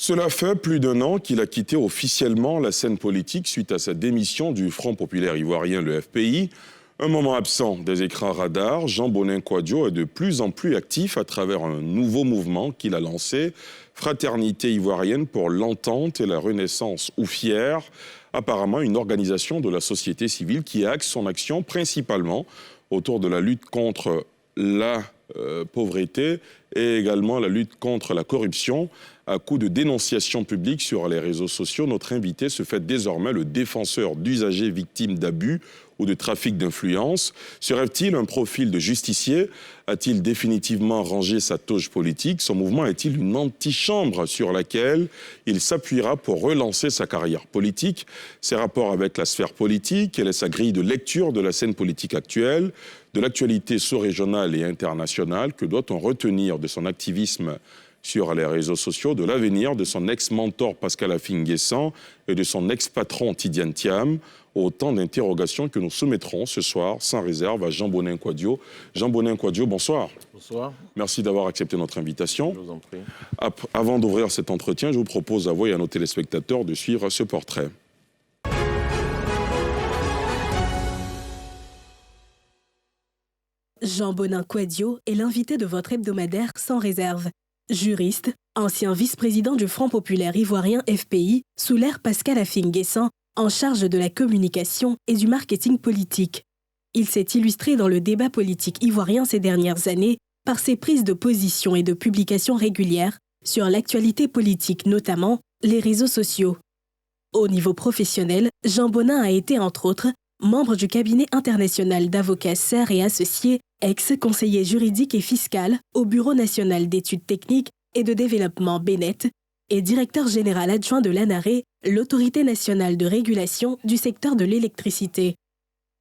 Cela fait plus d'un an qu'il a quitté officiellement la scène politique suite à sa démission du Front populaire ivoirien, le FPI. Un moment absent des écrans radars, Jean-Bonin Kouadio est de plus en plus actif à travers un nouveau mouvement qu'il a lancé, Fraternité ivoirienne pour l'entente et la renaissance ou FIER, apparemment une organisation de la société civile qui axe son action principalement autour de la lutte contre la pauvreté et également la lutte contre la corruption. À coup de dénonciations publiques sur les réseaux sociaux, notre invité se fait désormais le défenseur d'usagers victimes d'abus ou de trafic d'influence. Serait-il un profil de justicier? A-t-il définitivement rangé sa toge politique? Son mouvement est-il une antichambre sur laquelle il s'appuiera pour relancer sa carrière politique? Ses rapports avec la sphère politique, quelle est sa grille de lecture de la scène politique actuelle, de l'actualité sous-régionale et internationale? Que doit-on retenir de son activisme sur les réseaux sociaux, de l'avenir de son ex-mentor Pascal Affi-N'Guessan et de son ex-patron Tidiane Thiam? Autant d'interrogations que nous soumettrons ce soir, sans réserve, à Jean-Bonin Kouadio. Jean-Bonin Kouadio, bonsoir. Bonsoir. Merci d'avoir accepté notre invitation. Je vous en prie. Avant d'ouvrir cet entretien, je vous propose à vous et à nos téléspectateurs de suivre ce portrait. Jean-Bonin Kouadio est l'invité de votre hebdomadaire Sans réserve. Juriste, ancien vice-président du Front populaire ivoirien FPI, sous l'ère Pascal Affi-N'Guessan, en charge de la communication et du marketing politique. Il s'est illustré dans le débat politique ivoirien ces dernières années par ses prises de position et de publications régulières sur l'actualité politique, notamment les réseaux sociaux. Au niveau professionnel, Jean-Bonin a été, entre autres, membre du cabinet international d'avocats Serre et Associés, ex-conseiller juridique et fiscal au Bureau national d'études techniques et de développement BNET, et directeur général adjoint de l'ANARE, l'autorité nationale de régulation du secteur de l'électricité.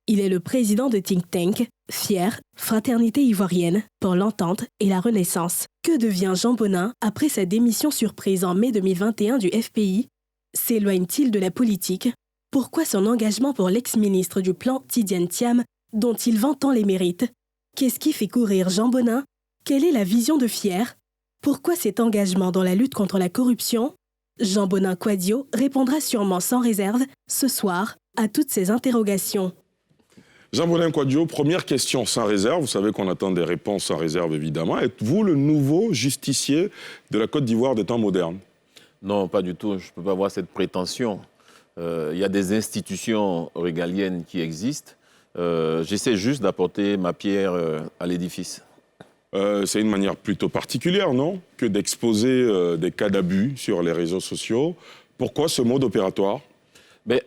Il est le président de think tank FIER, Fraternité ivoirienne pour l'entente et la renaissance. Que devient Jean-Bonin après sa démission surprise en mai 2021 du FPI? S'éloigne-t-il de la politique? Pourquoi son engagement pour l'ex-ministre du Plan Tidiane Thiam, dont il vante tant les mérites? Qu'est-ce qui fait courir Jean-Bonin? Quelle est la vision de FIER? Pourquoi cet engagement dans la lutte contre la corruption? Jean-Bonin Kouadio répondra sûrement sans réserve, ce soir, à toutes ces interrogations. Jean-Bonin Kouadio, première question sans réserve. Vous savez qu'on attend des réponses sans réserve, évidemment. Êtes-vous le nouveau justicier de la Côte d'Ivoire des temps modernes? Non, pas du tout. Je ne peux pas avoir cette prétention. Il y a des institutions régaliennes qui existent. J'essaie juste d'apporter ma pierre à l'édifice. C'est une manière plutôt particulière, non? Que d'exposer des cas d'abus sur les réseaux sociaux. Pourquoi ce mode opératoire?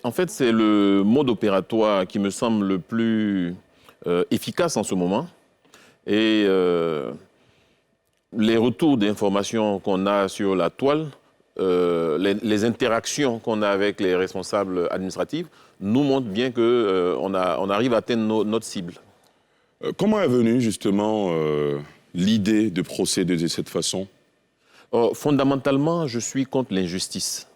En fait, c'est le mode opératoire qui me semble le plus efficace en ce moment. Et les retours d'informations qu'on a sur la toile, les interactions qu'on a avec les responsables administratifs, nous montrent bien qu'on arrive à atteindre notre cible. Comment est venue justement l'idée de procéder de cette façon? Fondamentalement, je suis contre l'injustice.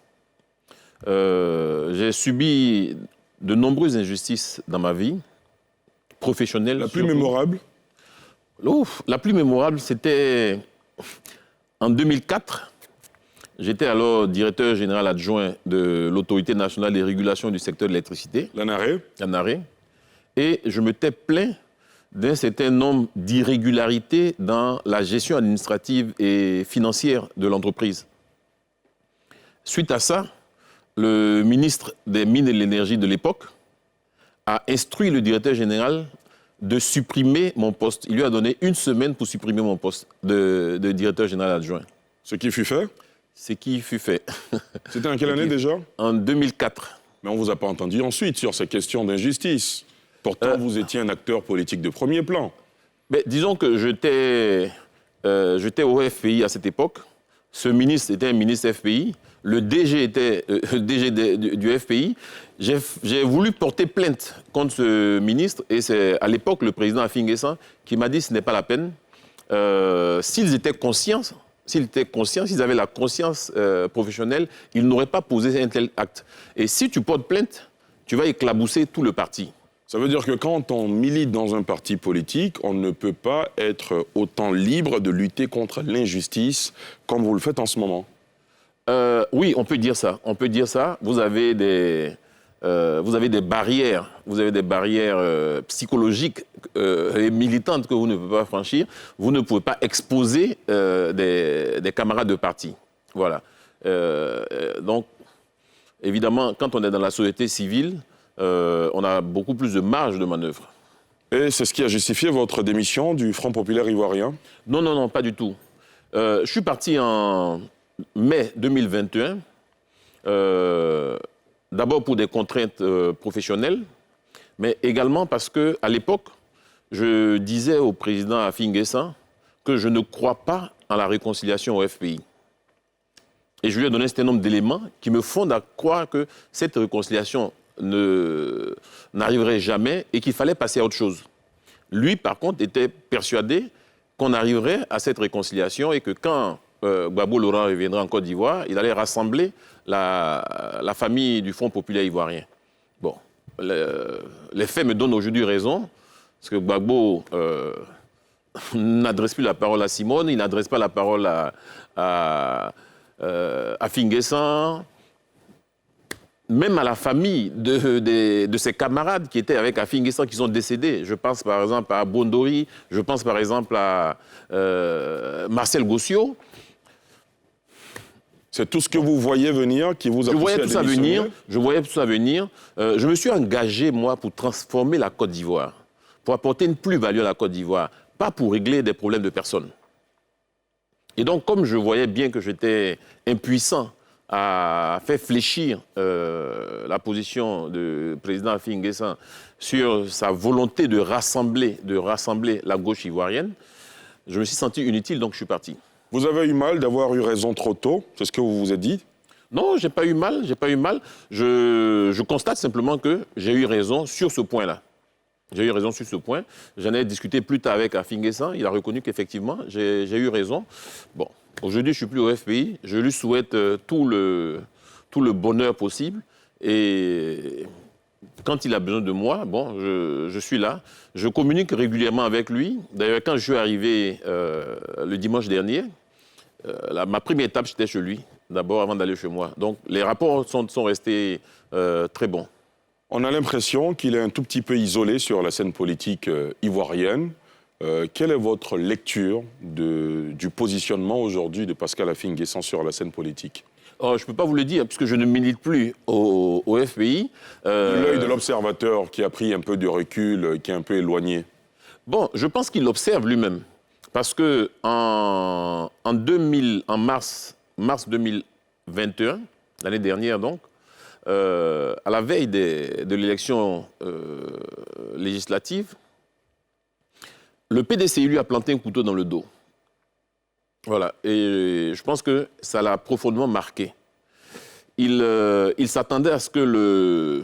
J'ai subi de nombreuses injustices dans ma vie professionnelle. La plus mémorable? La plus mémorable, c'était en 2004. J'étais alors directeur général adjoint de l'Autorité nationale de régulation du secteur de l'électricité. L'ANARE. Et je m'étais plaint d'un certain nombre d'irrégularités dans la gestion administrative et financière de l'entreprise. Suite à ça, le ministre des Mines et de l'Énergie de l'époque a instruit le directeur général de supprimer mon poste. Il lui a donné 1 semaine pour supprimer mon poste de directeur général adjoint. Ce qui fut fait? Ce qui fut fait. C'était en quelle année déjà? En 2004. Mais on ne vous a pas entendu ensuite sur ces questions d'injustice. Pourtant, vous étiez un acteur politique de premier plan. Disons que j'étais au FPI à cette époque. Ce ministre était un ministre FPI. Le DG était DG du FPI. J'ai voulu porter plainte contre ce ministre. Et c'est à l'époque le président Affi-N'Guessan qui m'a dit que ce n'est pas la peine. S'ils étaient conscients, s'ils avaient la conscience professionnelle, ils n'auraient pas posé un tel acte. Et si tu portes plainte, tu vas éclabousser tout le parti. Ça veut dire que quand on milite dans un parti politique, on ne peut pas être autant libre de lutter contre l'injustice comme vous le faites en ce moment? Oui, on peut dire ça. On peut dire ça. Vous avez des barrières, psychologiques et militantes que vous ne pouvez pas franchir. Vous ne pouvez pas exposer des camarades de parti. Voilà. Donc, évidemment, quand on est dans la société civile, on a beaucoup plus de marge de manœuvre. Et c'est ce qui a justifié votre démission du Front populaire ivoirien? Non, non, non, pas du tout. Je suis parti en mai 2021, d'abord pour des contraintes professionnelles, mais également parce qu'à l'époque, je disais au président Affi N'Guessan que je ne crois pas en la réconciliation au FPI. Et je lui ai donné un certain nombre d'éléments qui me fondent à croire que cette réconciliation n'arriverait jamais et qu'il fallait passer à autre chose. Lui, par contre, était persuadé qu'on arriverait à cette réconciliation et que quand Gbagbo Laurent reviendra en Côte d'Ivoire, il allait rassembler la famille du Front populaire ivoirien. Bon, les faits me donnent aujourd'hui raison, parce que Gbagbo n'adresse plus la parole à Simone, il n'adresse pas la parole à Affi N'Guessan, même à la famille de ses camarades qui étaient avec Affi N'Guessan qui sont décédés. Je pense par exemple à Bondori, je pense par exemple à Marcel Gossio. C'est tout ce que vous voyez venir qui vous a poussé à démissionner? Je voyais tout ça venir. Je me suis engagé, moi, pour transformer la Côte d'Ivoire, pour apporter une plus-value à la Côte d'Ivoire, pas pour régler des problèmes de personnes. Et donc, comme je voyais bien que j'étais impuissant à faire fléchir la position du président Affi N'Guessan sur sa volonté de rassembler la gauche ivoirienne, je me suis senti inutile, donc je suis parti. Vous avez eu mal d'avoir eu raison trop tôt? C'est ce que vous vous êtes dit? Non, j'ai pas eu mal. Je constate simplement que j'ai eu raison sur ce point-là. J'ai eu raison sur ce point. J'en ai discuté plus tard avec Affi N'Guessan. Il a reconnu qu'effectivement, j'ai eu raison. Bon, aujourd'hui, je suis plus au FPI. Je lui souhaite tout le bonheur possible. Et quand il a besoin de moi, bon, je suis là. Je communique régulièrement avec lui. D'ailleurs, quand je suis arrivé le dimanche dernier, ma première étape, c'était chez lui, d'abord avant d'aller chez moi. Donc, les rapports sont restés très bons. On a l'impression qu'il est un tout petit peu isolé sur la scène politique ivoirienne. Quelle est votre lecture du positionnement aujourd'hui de Pascal Affi N'Guessan sur la scène politique? Oh, je ne peux pas vous le dire, puisque je ne milite plus au FPI. L'œil de l'observateur qui a pris un peu de recul, qui est un peu éloigné. Bon, je pense qu'il l'observe lui-même. Parce que en mars 2021, l'année dernière donc, à la veille de l'élection législative, le PDCI lui a planté un couteau dans le dos. Voilà, et je pense que ça l'a profondément marqué. Il s'attendait à ce que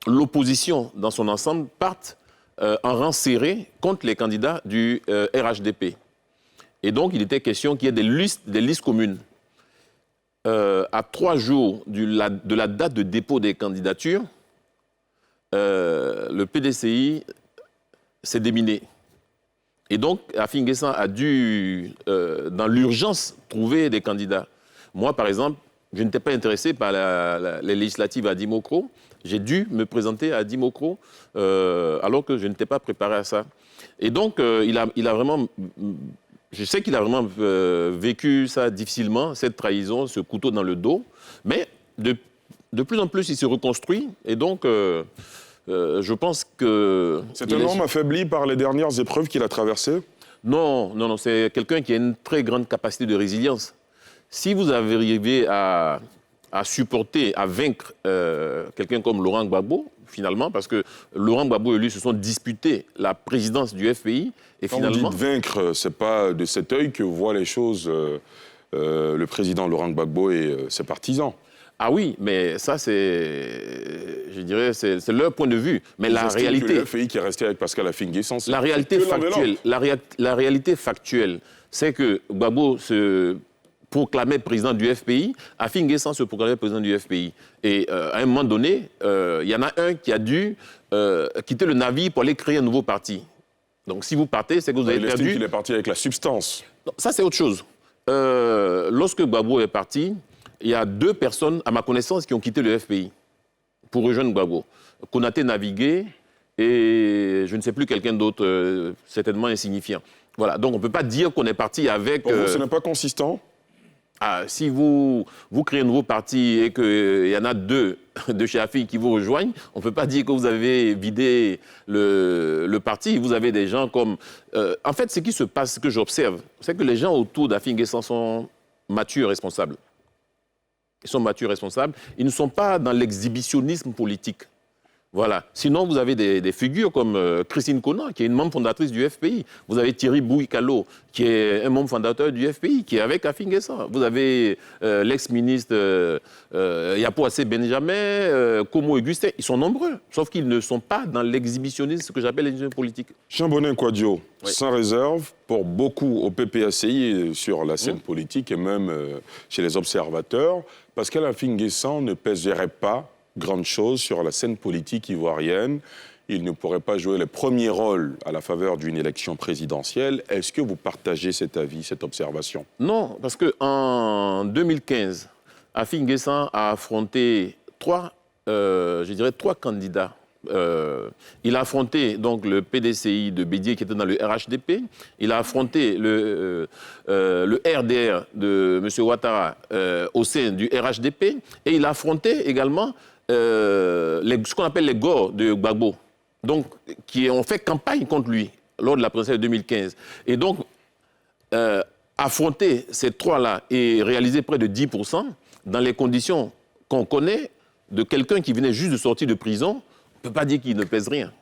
l'opposition dans son ensemble parte en rang serré contre les candidats du RHDP. Et donc, il était question qu'il y ait des listes communes. À 3 jours de la date de dépôt des candidatures, le PDCI s'est déminé. Et donc, Affi N'Guessan a dû, dans l'urgence, trouver des candidats. Moi, par exemple, je n'étais pas intéressé par les législatives à Dimokro. J'ai dû me présenter à Dimokro alors que je n'étais pas préparé à ça. Et donc, il a vraiment... Je sais qu'il a vraiment vécu ça difficilement, cette trahison, ce couteau dans le dos. Mais de plus en plus, il se reconstruit. Et donc, je pense que... C'est un homme affaibli par les dernières épreuves qu'il a traversées? Non, non, non. C'est quelqu'un qui a une très grande capacité de résilience. Si vous arrivez à supporter, à vaincre quelqu'un comme Laurent Gbagbo, finalement, parce que Laurent Gbagbo et lui se sont disputés la présidence du FPI, et quand finalement... vous dites vaincre, c'est pas de cet œil que voit les choses le président Laurent Gbagbo et ses partisans. Ah oui, mais ça, je dirais, c'est leur point de vue. Mais la réalité... Le FPI qui est resté avec Pascal Affi N'Guessan, la réalité factuelle, c'est que Gbagbo se proclamait président du FPI, Affi N'Guessan se proclamait président du FPI. Et à un moment donné, il y en a un qui a dû quitter le navire pour aller créer un nouveau parti. Donc si vous partez, c'est que vous avez perdu... Il estime qu'il est parti avec la substance. Non, ça, c'est autre chose. Lorsque Gbagbo est parti, il y a 2 personnes, à ma connaissance, qui ont quitté le FPI pour rejoindre Gbagbo. Konaté Navigué et je ne sais plus quelqu'un d'autre, certainement insignifiant. Voilà, donc on ne peut pas dire qu'on est parti avec... Pour vous, ce n'est pas consistant? Si vous créez un nouveau parti et qu'il y en a 2 de chez AFI qui vous rejoignent, on ne peut pas dire que vous avez vidé le parti. Vous avez des gens comme... en fait, ce qui se passe, ce que j'observe, c'est que les gens autour d'Affi N'Guessan sont matures, responsables. Ils sont matures, responsables. Ils ne sont pas dans l'exhibitionnisme politique. Voilà. Sinon, vous avez des figures comme Christine Conan, qui est une membre fondatrice du FPI. Vous avez Thierry Bouikalo, qui est un membre fondateur du FPI, qui est avec Affi N'Guessan. Vous avez l'ex-ministre Yapo-Assé Benjamin, Komo Augustin. Ils sont nombreux, sauf qu'ils ne sont pas dans l'exhibitionnisme, ce que j'appelle l'exhibitionnisme politique. Jean-Bonin Kouadio, Oui. sans réserve, pour beaucoup au PPACI sur la scène politique et même chez les observateurs, Pascal Affi N'Guessan ne pèserait pas grande chose sur la scène politique ivoirienne. Il ne pourrait pas jouer le premier rôle à la faveur d'une élection présidentielle. Est-ce que vous partagez cet avis, cette observation? Non, parce qu'en 2015, Affi N'Guessan a affronté 3 candidats. Il a affronté donc, le PDCI de Bédié qui était dans le RHDP. Il a affronté le RDR de M. Ouattara au sein du RHDP. Et il a affronté également ce qu'on appelle les Gors de Gbagbo, donc, qui ont fait campagne contre lui lors de la présidentielle de 2015. Et donc, affronter ces 3-là et réaliser près de 10% dans les conditions qu'on connaît de quelqu'un qui venait juste de sortir de prison, on ne peut pas dire qu'il ne pèse rien.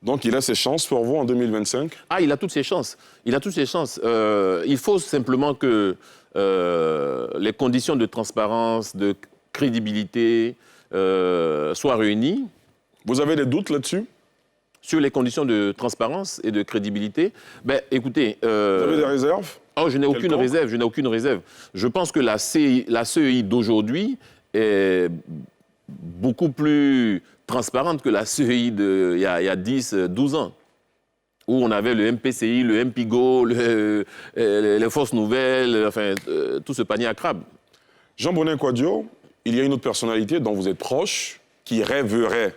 Donc il a ses chances pour vous en 2025? Il a toutes ses chances. Il a toutes ses chances. Il faut simplement que les conditions de transparence, de crédibilité soient réunies. Vous avez des doutes là-dessus? Sur les conditions de transparence et de crédibilité, écoutez... Vous avez des réserves? Je n'ai aucune réserve, je n'ai aucune réserve. Je pense que la CEI d'aujourd'hui est beaucoup plus transparente que la CEI d'il y a 10, 12 ans, où on avait le MPCI, le MPIGO, les Forces Nouvelles, enfin, tout ce panier à crabes. Jean-Bonin Kouadio, il y a une autre personnalité dont vous êtes proche, qui rêverait,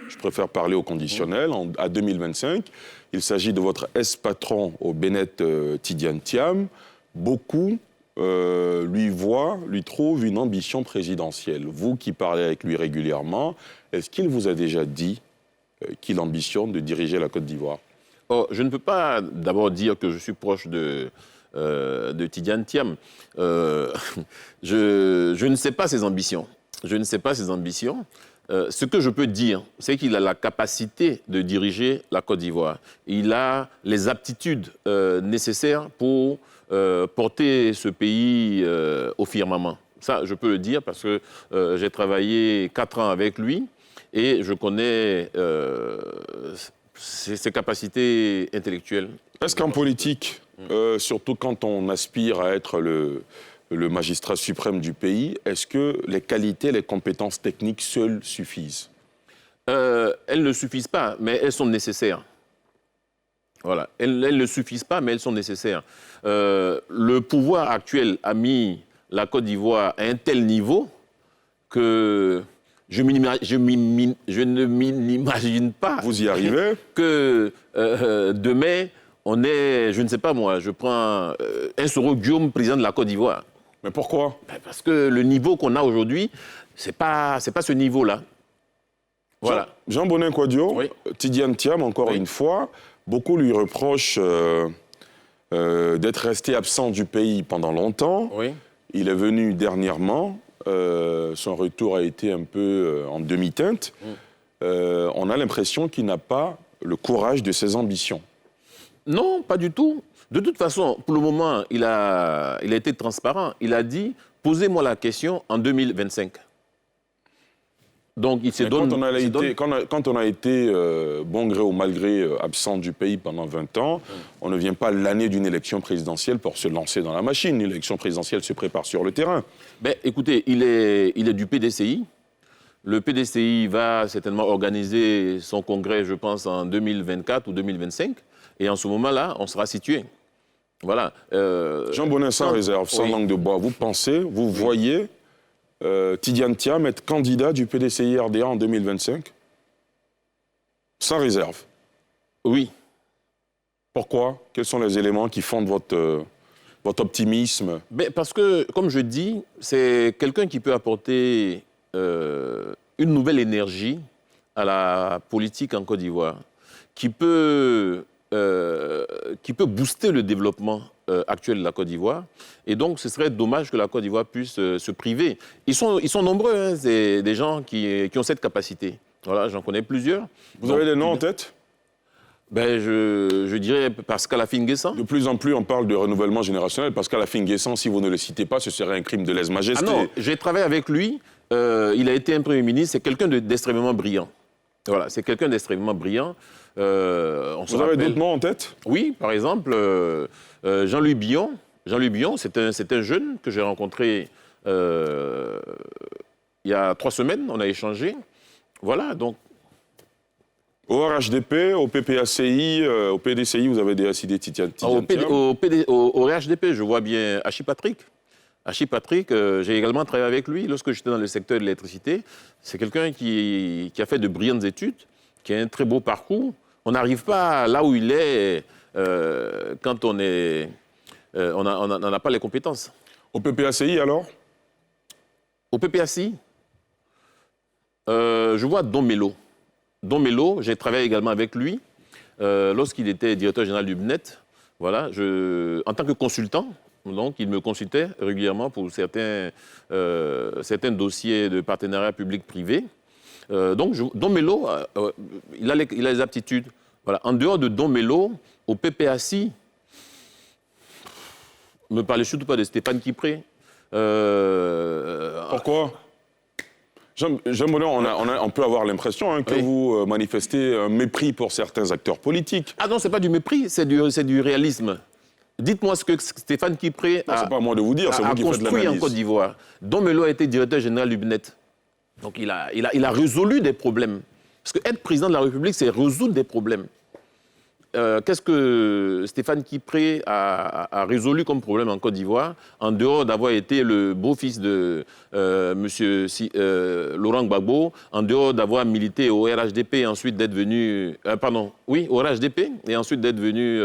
je préfère parler au conditionnel, à 2025. Il s'agit de votre ex-patron au Bennett Tidiane Thiam. Beaucoup lui trouvent une ambition présidentielle. Vous qui parlez avec lui régulièrement, est-ce qu'il vous a déjà dit qu'il ambitionne de diriger la Côte d'Ivoire? Je ne peux pas d'abord dire que je suis proche de Tidiane Thiam. Je ne sais pas ses ambitions. Je ne sais pas ses ambitions. Ce que je peux dire, c'est qu'il a la capacité de diriger la Côte d'Ivoire. Il a les aptitudes nécessaires pour porter ce pays au firmament. Ça, je peux le dire parce que j'ai travaillé 4 ans avec lui et je connais ses capacités intellectuelles. Est-ce qu'en politique, surtout quand on aspire à être le magistrat suprême du pays, est-ce que les qualités, les compétences techniques seules suffisent? Elles ne suffisent pas, mais elles sont nécessaires. Voilà. Elles ne suffisent pas, mais elles sont nécessaires. Le pouvoir actuel a mis la Côte d'Ivoire à un tel niveau que je ne m'imagine pas. Vous y arrivez? Que demain, on est, je ne sais pas moi, je prends un Soro Guillaume, président de la Côte d'Ivoire. Mais pourquoi? Parce que le niveau qu'on a aujourd'hui, c'est pas ce niveau-là. Voilà. Jean-Bonin Kouadio, Oui. Tidiane Thiam, encore Oui. une fois, beaucoup lui reprochent d'être resté absent du pays pendant longtemps. Oui. Il est venu dernièrement. Son retour a été un peu en demi-teinte. On a l'impression qu'il n'a pas le courage de ses ambitions. Non, pas du tout. De toute façon, pour le moment, il a été transparent. Il a dit, posez-moi la question en 2025. Donc, il se donne... Quand on a été bon gré ou mal gré absent du pays pendant 20 ans, on ne vient pas l'année d'une élection présidentielle pour se lancer dans la machine. L'élection présidentielle se prépare sur le terrain. Écoutez, il est du PDCI. Le PDCI va certainement organiser son congrès, je pense, en 2024 ou 2025. Et en ce moment-là, on sera situé. Voilà. Jean-Bonin, sans réserve, sans langue de bois, vous pensez, vous voyez Tidiane Thiam être candidat du PDCI-RDA en 2025 ? Sans réserve. Oui. Pourquoi ? Quels sont les éléments qui fondent votre optimisme ? Parce que, comme je dis, c'est quelqu'un qui peut apporter une nouvelle énergie à la politique en Côte d'Ivoire, qui peut booster le développement actuel de la Côte d'Ivoire. Et donc, ce serait dommage que la Côte d'Ivoire puisse se priver. Ils sont nombreux, hein, c'est des gens qui ont cette capacité. Voilà, j'en connais plusieurs. Vous avez des noms en tête ? Je dirais Pascal Affi-N'Guessan. De plus en plus, on parle de renouvellement générationnel. Pascal Affi-N'Guessan, si vous ne le citez pas, ce serait un crime de lèse-majesté. Ah non, j'ai travaillé avec lui. Il a été un Premier ministre. C'est quelqu'un d'extrêmement brillant. Voilà, c'est quelqu'un d'extrêmement brillant. Vous avez d'autres noms en tête ? Oui, par exemple, Jean-Louis Billon. Jean-Louis Billon, c'est un jeune que j'ai rencontré il y a 3 semaines. On a échangé. Voilà, donc. Au RHDP, au PPACI, au PDCI, vous avez déjà cité Tidiane Thiam. Au RHDP, je vois bien Hachi Patrick. Hachi Patrick, j'ai également travaillé avec lui lorsque j'étais dans le secteur de l'électricité. C'est quelqu'un qui a fait de brillantes études, qui a un très beau parcours. On n'arrive pas là où il est quand on n'a pas les compétences. Au PPACI, alors ? Au PPACI, je vois Don Melo. Don Melo, j'ai travaillé également avec lui lorsqu'il était directeur général du BNET. Voilà, en tant que consultant, donc il me consultait régulièrement pour certains dossiers de partenariat public-privé. Donc Don Melo, il a les aptitudes. Voilà. En dehors de Don Melo, au PPACI, ne me parlez surtout pas de Stéphane Kipré. Pourquoi ? Jean Bonheur, on peut avoir l'impression que vous manifestez un mépris pour certains acteurs politiques. Ah non, c'est pas du mépris, c'est du réalisme. Dites-moi ce que Stéphane Kipré c'est pas à moi de vous dire, c'est vous qui faites l'analyse. En Côte d'Ivoire. Don Melo a été directeur général du BNET. Donc il a résolu des problèmes. Parce que être président de la République, c'est résoudre des problèmes. Qu'est-ce que Stéphane Kipré a résolu comme problème en Côte d'Ivoire, en dehors d'avoir été le beau-fils de monsieur Laurent Gbagbo, en dehors d'avoir milité au RHDP et ensuite d'être venu... au RHDP et ensuite d'être venu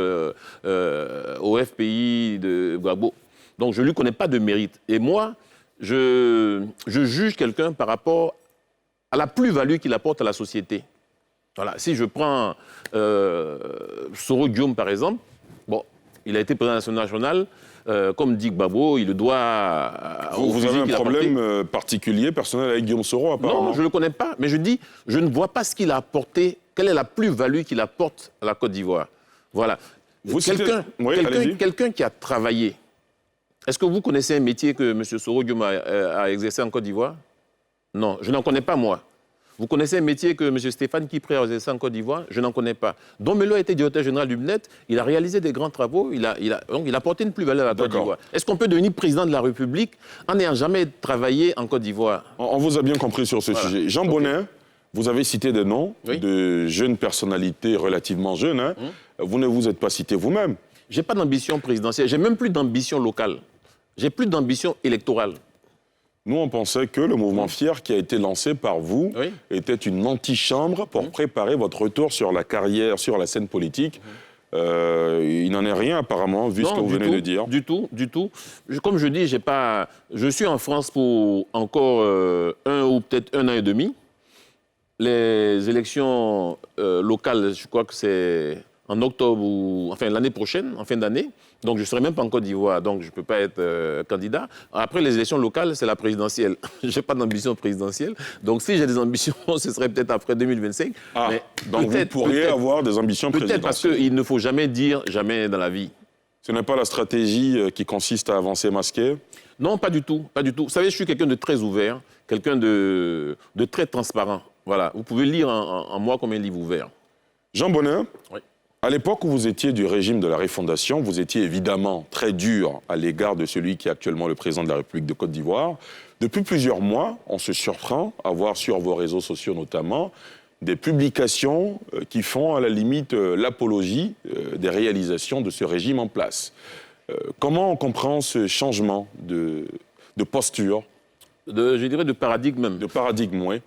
au FPI de Gbagbo. Donc je ne lui connais pas de mérite. Et moi, je juge quelqu'un par rapport à la plus-value qu'il apporte à la société. Voilà. Si je prends Soro Guillaume, par exemple, il a été président de l'Assemblée nationale, comme dit Gbagbo, il le doit Vous avez un problème particulier, personnel avec Guillaume Soro, apparemment ? Non, je ne le connais pas, mais je dis, je ne vois pas ce qu'il a apporté, quelle est la plus-value qu'il apporte à la Côte d'Ivoire. Voilà. Quelqu'un qui a travaillé. Est-ce que vous connaissez un métier que M. Soro Guillaume a exercé en Côte d'Ivoire ? Non, je n'en connais pas, moi. Vous connaissez un métier que M. Stéphane Kipré a exercé en Côte d'Ivoire ? Je n'en connais pas. Don Melo a été directeur général du BNET, il a réalisé des grands travaux, donc il a apporté une plus-value à la Côte d'Ivoire. Est-ce qu'on peut devenir président de la République en n'ayant jamais travaillé en Côte d'Ivoire ? On vous a bien compris sur ce sujet. Jean Bonnet, vous avez cité des noms de jeunes personnalités relativement jeunes. Vous ne vous êtes pas cité vous-même. Je n'ai pas d'ambition présidentielle, j'ai même plus d'ambition locale. J'ai plus d'ambition électorale. Nous, on pensait que le mouvement FIER qui a été lancé par vous était une antichambre pour préparer votre retour sur la carrière, sur la scène politique. Il n'en est rien apparemment, vu ce que vous venez de dire. Du tout. Comme je dis, je suis en France pour encore 1 ou peut-être 1 an et demi. Les élections locales, je crois que c'est en octobre ou l'année prochaine, en fin d'année. Donc je ne serai même pas en Côte d'Ivoire, donc je ne peux pas être candidat. Après les élections locales, c'est la présidentielle. Je n'ai pas d'ambition présidentielle. Donc si j'ai des ambitions, ce serait peut-être après 2025. Mais donc vous pourriez avoir des ambitions présidentielles. Peut-être parce qu'il ne faut jamais dire jamais dans la vie. Ce n'est pas la stratégie qui consiste à avancer masqué ? Non, pas du tout. Vous savez, je suis quelqu'un de très ouvert, quelqu'un de très transparent. Voilà, vous pouvez lire en moi comme un livre ouvert. Jean Bonnet, oui. À l'époque où vous étiez du régime de la Refondation, vous étiez évidemment très dur à l'égard de celui qui est actuellement le président de la République de Côte d'Ivoire. Depuis plusieurs mois, on se surprend à voir sur vos réseaux sociaux notamment des publications qui font à la limite l'apologie des réalisations de ce régime en place. Comment on comprend ce changement de posture ? je dirais de paradigme même. De paradigme, oui.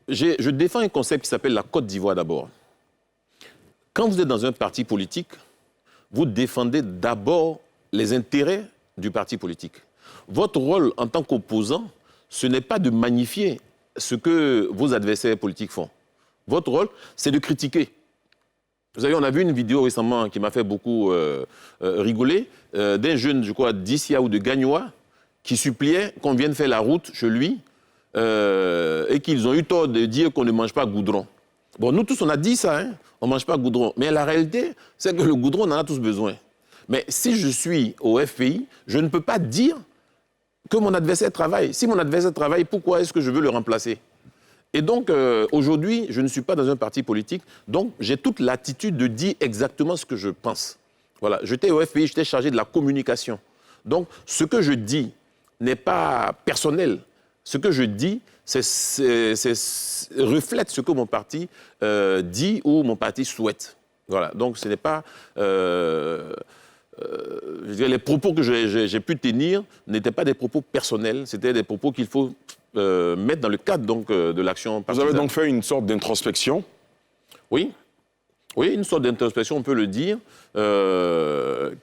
Je défends un concept qui s'appelle la Côte d'Ivoire d'abord. Quand vous êtes dans un parti politique, vous défendez d'abord les intérêts du parti politique. Votre rôle en tant qu'opposant, ce n'est pas de magnifier ce que vos adversaires politiques font. Votre rôle, c'est de critiquer. Vous savez, on a vu une vidéo récemment qui m'a fait beaucoup rigoler, d'un jeune, je crois, d'Issia ou de Gagnoa, qui suppliait qu'on vienne faire la route chez lui et qu'ils ont eu tort de dire qu'on ne mange pas goudron. Bon, nous tous, on a dit ça, hein, on ne mange pas goudron. Mais la réalité, c'est que le goudron, on en a tous besoin. Mais si je suis au FPI, je ne peux pas dire que mon adversaire travaille. Si mon adversaire travaille, pourquoi est-ce que je veux le remplacer? Et donc, aujourd'hui, je ne suis pas dans un parti politique, donc j'ai toute l'attitude de dire exactement ce que je pense. Voilà, j'étais au FPI, j'étais chargé de la communication. Donc, ce que je dis n'est pas personnel. Ce que je dis, reflète ce que mon parti dit ou mon parti souhaite. Voilà, donc ce n'est pas... je dirais, les propos que j'ai pu tenir n'étaient pas des propos personnels, c'était des propos qu'il faut mettre dans le cadre donc, de l'action partisane. Vous avez donc fait une sorte d'introspection? Oui. Oui, une sorte d'introspection, on peut le dire,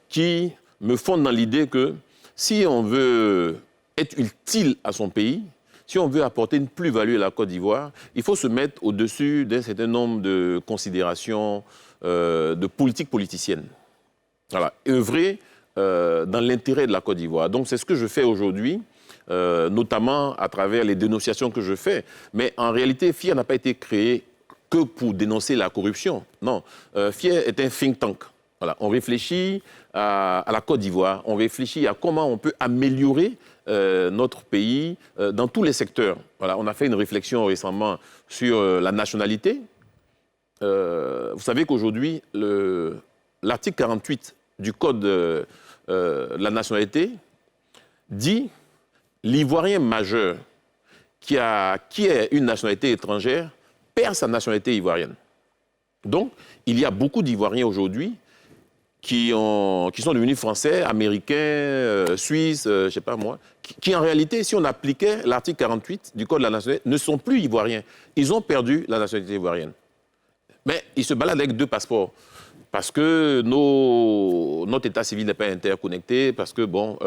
qui me fonde dans l'idée que si on veut être utile à son pays, si on veut apporter une plus-value à la Côte d'Ivoire, il faut se mettre au-dessus d'un certain nombre de considérations de politique politicienne. Voilà, œuvrer dans l'intérêt de la Côte d'Ivoire. Donc c'est ce que je fais aujourd'hui, notamment à travers les dénonciations que je fais. Mais en réalité, FIER n'a pas été créé que pour dénoncer la corruption. Non, FIER est un think tank. Voilà, on réfléchit à la Côte d'Ivoire, on réfléchit à comment on peut améliorer notre pays dans tous les secteurs. Voilà, on a fait une réflexion récemment sur la nationalité. Vous savez qu'aujourd'hui, l'article 48 du Code de la nationalité dit l'Ivoirien majeur qui a une nationalité étrangère perd sa nationalité ivoirienne. Donc, il y a beaucoup d'Ivoiriens aujourd'hui qui sont devenus français, américains, suisses, je ne sais pas moi, qui en réalité, si on appliquait l'article 48 du Code de la nationalité, ne sont plus ivoiriens. Ils ont perdu la nationalité ivoirienne. Mais ils se baladent avec 2 passeports. Parce que notre état civil n'est pas interconnecté, parce que, bon,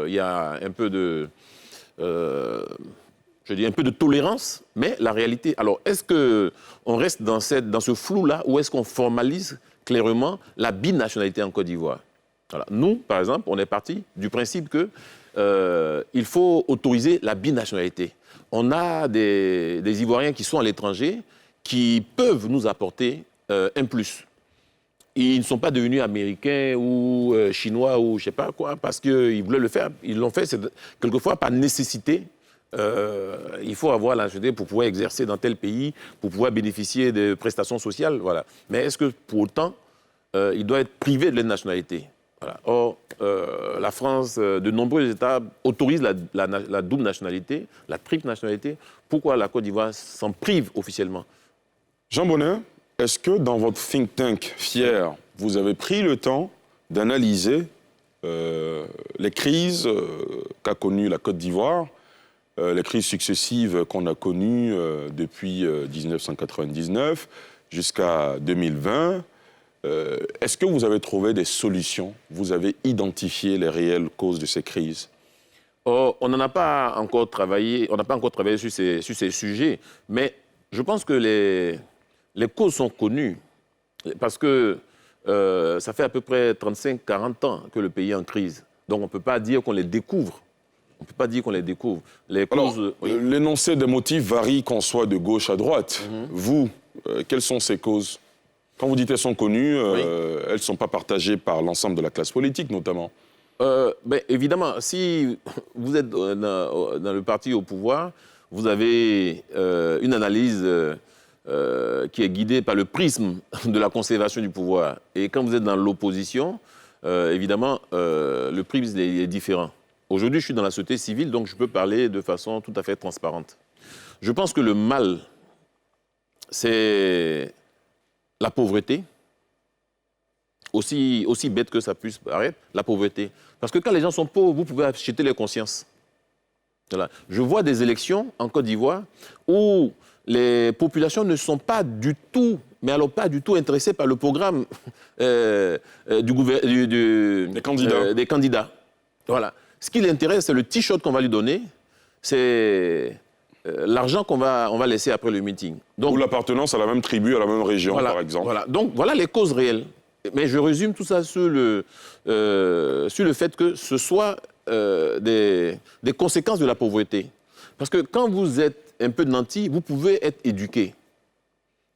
y a un peu de... je dis un peu de tolérance, mais la réalité... Alors, est-ce qu'on reste dans ce flou-là, ou est-ce qu'on formalise clairement la binationalité en Côte d'Ivoire? Voilà. Nous, par exemple, on est parti du principe qu'il faut autoriser la binationalité. On a des Ivoiriens qui sont à l'étranger, qui peuvent nous apporter un plus. Ils ne sont pas devenus américains ou chinois ou je ne sais pas quoi, parce qu'ils voulaient le faire. Ils l'ont fait quelquefois par nécessité. Il faut avoir la nationalité pour pouvoir exercer dans tel pays, pour pouvoir bénéficier de prestations sociales. Voilà. Mais est-ce que pour autant, il doit être privé de la nationalité? Voilà. Or, la France, de nombreux États autorisent la double nationalité, la triple nationalité. Pourquoi la Côte d'Ivoire s'en prive officiellement? Jean Bonin, est-ce que dans votre think tank FIER, vous avez pris le temps d'analyser les crises qu'a connues la Côte d'Ivoire, les crises successives qu'on a connues depuis 1999 jusqu'à 2020? Est-ce que vous avez trouvé des solutions? Vous avez identifié les réelles causes de ces crises? On n'a pas encore travaillé sur ces sujets, mais je pense que les causes sont connues, parce que ça fait à peu près 35-40 ans que le pays est en crise. Donc on ne peut pas dire qu'on les découvre. On ne peut pas dire qu'on les découvre. Les causes... L'énoncé des motifs varie qu'on soit de gauche à droite. Vous, quelles sont ces causes? Quand vous dites qu'elles sont connues, elles ne sont pas partagées par l'ensemble de la classe politique, notamment. Évidemment, si vous êtes dans le parti au pouvoir, vous avez une analyse qui est guidée par le prisme de la conservation du pouvoir. Et quand vous êtes dans l'opposition, évidemment, le prisme est différent. Aujourd'hui, je suis dans la société civile, donc je peux parler de façon tout à fait transparente. Je pense que le mal, c'est la pauvreté, aussi bête que ça puisse paraître, la pauvreté. Parce que quand les gens sont pauvres, vous pouvez acheter leur conscience. Voilà. Je vois des élections en Côte d'Ivoire où les populations ne sont pas du tout, mais alors pas du tout intéressées par le programme des candidats. Voilà. Ce qui l'intéresse, c'est le t-shirt qu'on va lui donner, c'est l'argent qu'on va laisser après le meeting. Donc, ou l'appartenance à la même tribu, à la même région, voilà, par exemple. Voilà. Donc, voilà les causes réelles. Mais je résume tout ça sur le fait que ce soit des conséquences de la pauvreté. Parce que quand vous êtes un peu nanti, vous pouvez être éduqué.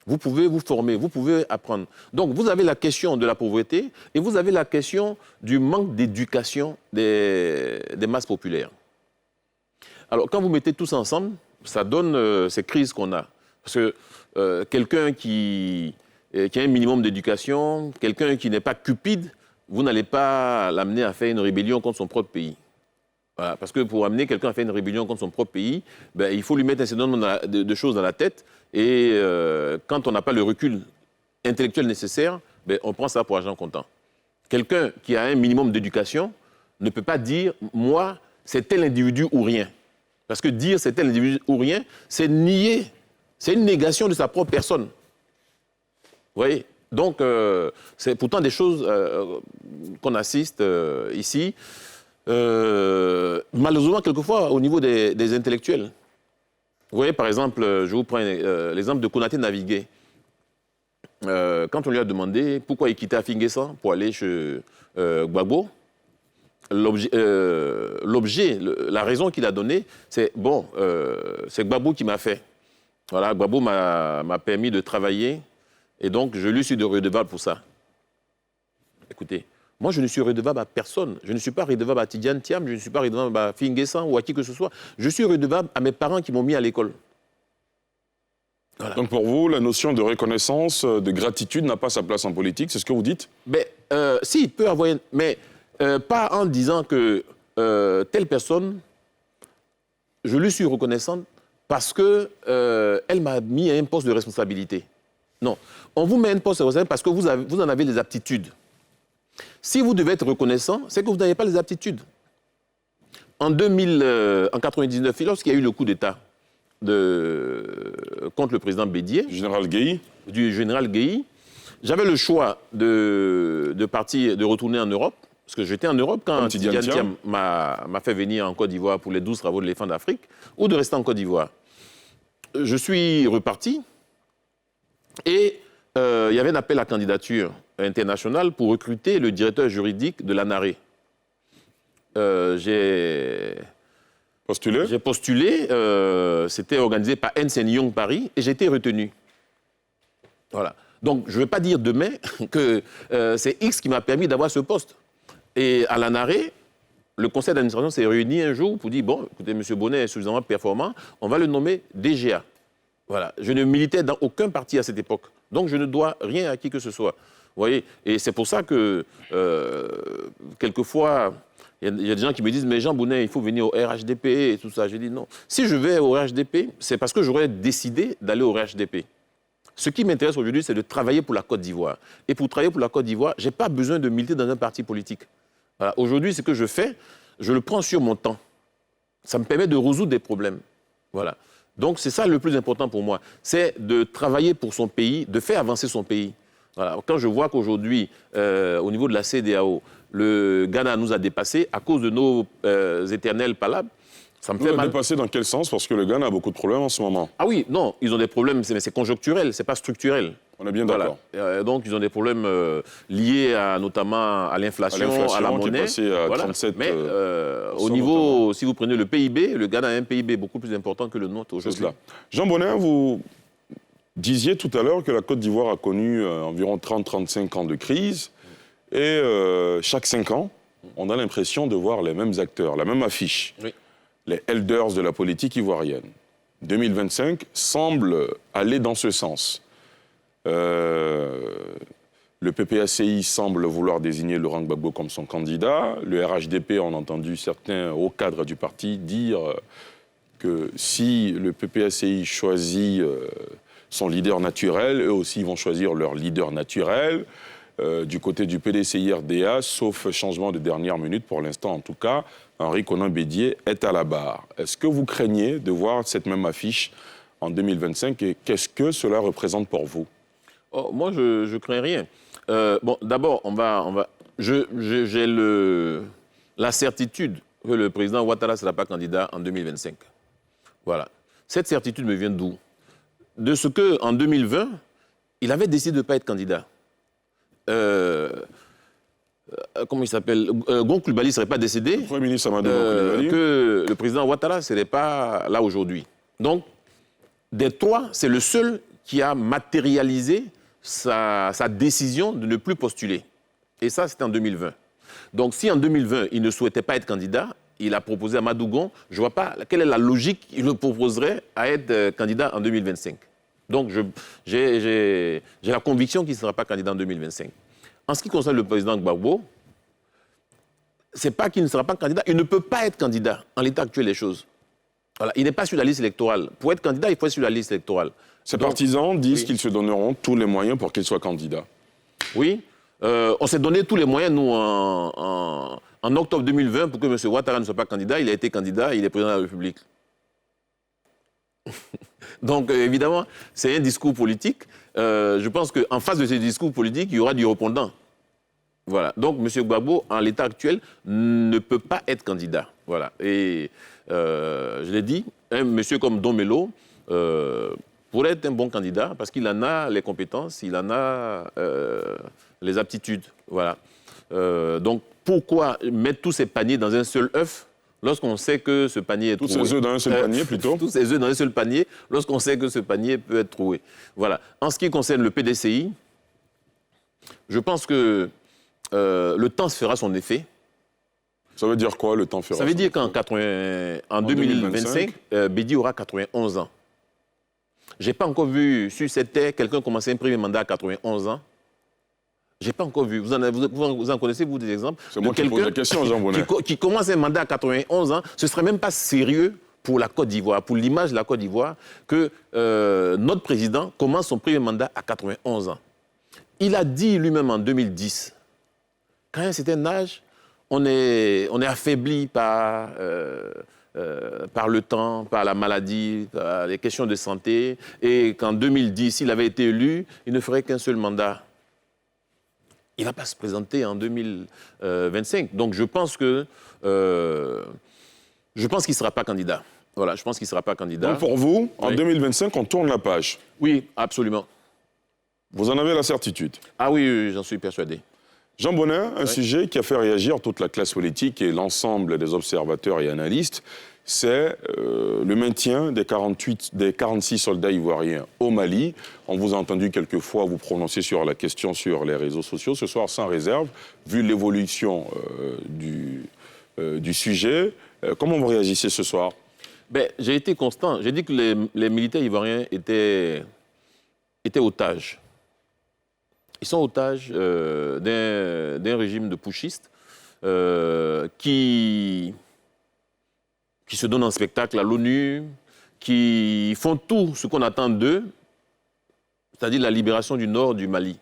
Vous pouvez vous former, vous pouvez apprendre. Donc, vous avez la question de la pauvreté et vous avez la question du manque d'éducation des masses populaires. Alors, quand vous mettez tout ça ensemble, ça donne ces crises qu'on a. Parce que quelqu'un qui a un minimum d'éducation, quelqu'un qui n'est pas cupide, vous n'allez pas l'amener à faire une rébellion contre son propre pays. Voilà, parce que pour amener quelqu'un à faire une rébellion contre son propre pays, il faut lui mettre un certain nombre de choses dans la tête. Et quand on n'a pas le recul intellectuel nécessaire, on prend ça pour argent comptant. Quelqu'un qui a un minimum d'éducation ne peut pas dire « moi, c'est tel individu ou rien ». Parce que dire « c'est tel individu ou rien », c'est nier, c'est une négation de sa propre personne. Vous voyez ? Donc, c'est pourtant des choses qu'on assiste ici. Malheureusement, quelquefois, au niveau des intellectuels. Vous voyez, par exemple, je vous prends l'exemple de Konaté Navigué. Quand on lui a demandé pourquoi il quittait Afinguessan pour aller chez Gbagbo, la raison qu'il a donnée, c'est bon, c'est Gbagbo qui m'a fait. Voilà, Gbagbo m'a permis de travailler et donc je lui suis redevable pour ça. Écoutez, moi je ne suis redevable à personne. Je ne suis pas redevable à Tidiane Thiam, je ne suis pas redevable à Finguessan ou à qui que ce soit. Je suis redevable à mes parents qui m'ont mis à l'école. Voilà. Donc pour vous, la notion de reconnaissance, de gratitude n'a pas sa place en politique, c'est ce que vous dites? Si, il peut avoir, mais pas en disant que telle personne, je lui suis reconnaissante parce qu'elle m'a mis à un poste de responsabilité. Non, on vous met à un poste de responsabilité parce que vous en avez les aptitudes. Si vous devez être reconnaissant, c'est que vous n'avez pas les aptitudes. En 1999, lorsqu'il y a eu le coup d'État contre le président Bédié, du général Guéhi, j'avais le choix de retourner en Europe, parce que j'étais en Europe quand Tidiane Thiam m'a fait venir en Côte d'Ivoire pour les 12 travaux de l'éléphant d'Afrique, ou de rester en Côte d'Ivoire. Je suis reparti et il y avait un appel à candidature international pour recruter le directeur juridique de l'ANARE. J'ai postulé, c'était organisé par Ernst & Young Paris, et j'ai été retenu. Voilà. Donc, je ne veux pas dire demain que c'est X qui m'a permis d'avoir ce poste. Et à l'ANARE, le conseil d'administration s'est réuni un jour pour dire, bon, écoutez, M. Bonnet est suffisamment performant, on va le nommer DGA. Voilà. Je ne militais dans aucun parti à cette époque. Donc, je ne dois rien à qui que ce soit. Vous voyez ? Et c'est pour ça que, quelquefois, il y a des gens qui me disent « Mais Jean Bonnet, il faut venir au RHDP et tout ça. » Je dis non. Si je vais au RHDP, c'est parce que j'aurais décidé d'aller au RHDP. Ce qui m'intéresse aujourd'hui, c'est de travailler pour la Côte d'Ivoire. Et pour travailler pour la Côte d'Ivoire, je n'ai pas besoin de militer dans un parti politique. Voilà. Aujourd'hui, ce que je fais, je le prends sur mon temps. Ça me permet de résoudre des problèmes. Voilà. Donc, c'est ça le plus important pour moi. C'est de travailler pour son pays, de faire avancer son pays. Voilà. Quand je vois qu'aujourd'hui, au niveau de la CEDEAO, le Ghana nous a dépassés à cause de nos éternelles palabres, ça me fait mal. Dépassés dans quel sens? Parce que le Ghana a beaucoup de problèmes en ce moment. Ah oui, non, ils ont des problèmes, mais c'est conjoncturel, c'est pas structurel. On est bien d'accord. Voilà. Donc, ils ont des problèmes liés notamment à l'inflation, à la monnaie. Qui est passée à 37, mais au niveau, si vous prenez le PIB, le Ghana a un PIB beaucoup plus important que le nôtre aujourd'hui. C'est cela. Jean Bonnet, vous disiez tout à l'heure que la Côte d'Ivoire a connu environ 30-35 ans de crise. Et chaque 5 ans, on a l'impression de voir les mêmes acteurs, la même affiche. Oui. Les elders de la politique ivoirienne. 2025 semble aller dans ce sens. Le PPACI semble vouloir désigner Laurent Gbagbo comme son candidat. Le RHDP, on a entendu certains hauts cadres du parti dire que si le PPACI choisit son leader naturel, eux aussi vont choisir leur leader naturel. du côté du PDCI-RDA, sauf changement de dernière minute pour l'instant en tout cas. Henri Konan Bédié est à la barre. Est-ce que vous craignez de voir cette même affiche en 2025 et qu'est-ce que cela représente pour vous? Moi, je ne crains rien. Bon, d'abord, j'ai la certitude que le président Ouattara ne sera pas candidat en 2025. Voilà. Cette certitude me vient d'où? De ce qu'en 2020, il avait décidé de ne pas être candidat. Comment il s'appelle? Gon Coulibaly ne serait pas décédé. Le Premier ministre Amadou Coulibaly. Que le président Ouattara ne serait pas là aujourd'hui. Donc, des trois, c'est le seul qui a matérialisé sa décision de ne plus postuler. Et ça, c'était en 2020. Donc, si en 2020, il ne souhaitait pas être candidat, il a proposé à Amadou Gon, je ne vois pas quelle est la logique qu'il le proposerait à être candidat en 2025. Donc, j'ai la conviction qu'il ne sera pas candidat en 2025. En ce qui concerne le président Gbagbo, ce n'est pas qu'il ne sera pas candidat, il ne peut pas être candidat en l'état actuel des choses. Voilà, il n'est pas sur la liste électorale. Pour être candidat, il faut être sur la liste électorale. Ses partisans disent qu'ils se donneront tous les moyens pour qu'il soit candidat. Oui, on s'est donné tous les moyens, nous, en octobre 2020, pour que M. Ouattara ne soit pas candidat. Il a été candidat, il est président de la République. Donc, évidemment, c'est un discours politique. Je pense qu'en face de ce discours politique, il y aura du répondant. Voilà. Donc, M. Gbagbo, en l'état actuel, ne peut pas être candidat. Voilà. Et je l'ai dit, un monsieur comme Don Melo pourrait être un bon candidat parce qu'il en a les compétences, il en a les aptitudes. Voilà. Donc, pourquoi mettre tous ces paniers dans un seul œuf lorsqu'on sait que ce panier est troué? Tous ces œufs dans un seul panier, plutôt? Tous ces œufs dans un seul panier, lorsqu'on sait que ce panier peut être troué. Voilà. En ce qui concerne le PDCI, je pense que le temps se fera son effet. Ça veut dire quoi, le temps fera? Ça veut dire qu'en 2025, Bédi aura 91 ans. Je n'ai pas encore vu sur cette terre quelqu'un commencer un premier mandat à 91 ans. Je n'ai pas encore vu. Vous en connaissez, vous, des exemples? C'est moi qui pose la question, Jean Bonnet. Qui commence un mandat à 91 ans, ce ne serait même pas sérieux pour la Côte d'Ivoire, pour l'image de la Côte d'Ivoire, que notre président commence son premier mandat à 91 ans. Il a dit lui-même en 2010, quand il y a un certain âge, on est affaibli par le temps, par la maladie, par les questions de santé, et qu'en 2010, s'il avait été élu, il ne ferait qu'un seul mandat. Il ne va pas se présenter en 2025. Donc je pense qu'il ne sera pas candidat. Voilà, je pense qu'il ne sera pas candidat. Donc pour vous, en Oui. 2025, on tourne la page? Oui, absolument. Vous en avez la certitude? Ah oui, j'en suis persuadé. Jean Bonnet, un sujet qui a fait réagir toute la classe politique et l'ensemble des observateurs et analystes, c'est le maintien des 46 soldats ivoiriens au Mali. On vous a entendu quelquefois vous prononcer sur la question sur les réseaux sociaux. Ce soir, sans réserve, vu l'évolution du sujet, comment vous réagissez ce soir? J'ai été constant. J'ai dit que les militaires ivoiriens étaient otages. Ils sont otages d'un régime de putschistes qui se donnent en spectacle à l'ONU, qui font tout ce qu'on attend d'eux, c'est-à-dire la libération du nord du Mali.